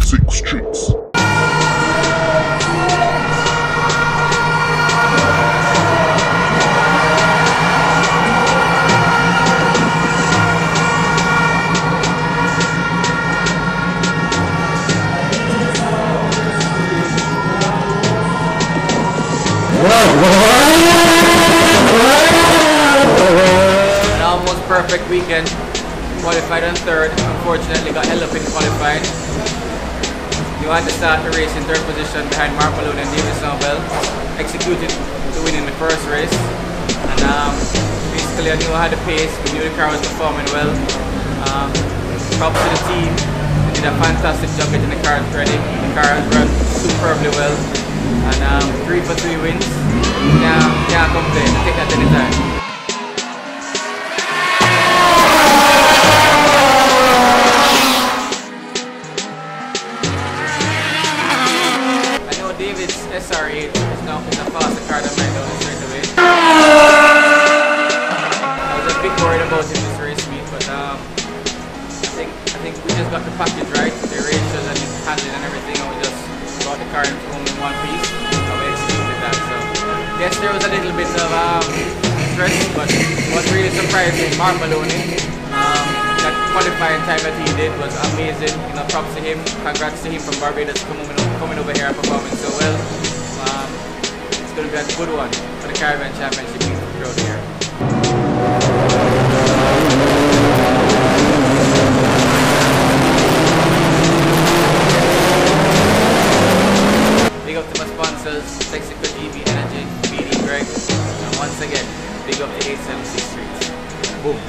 Sick Streets. An almost perfect weekend. Qualified on third. Unfortunately got held up in qualifying. You had to start the race in third position behind Mark Malone and David Snowbell. Executed to win in the first race. And basically I knew I had the pace. We knew the car was performing well. Props to the team. They did a fantastic job getting the car ready. The car has run superbly well. And 3 for 3 wins. Can't complain. I take that anytime. David's SR8 is now a faster car than mine down straight away. I was a bit worried about him this race meet, but I think we just got the package right, the ratios and the handling and everything, and we just got the car home in one piece, and we executed that. So yes, there was a little bit of stress, but what really surprised me, Mark Maloney, that qualifying time that he did was amazing. You know, props to him. Congrats to him from Barbados coming over here and performing so well. It's going to be a good one for the Caribbean Championship crowd here. Big up to my sponsors, Sexico GB Energy, BD Greg, and once again, big up to 876 Streets. Boom.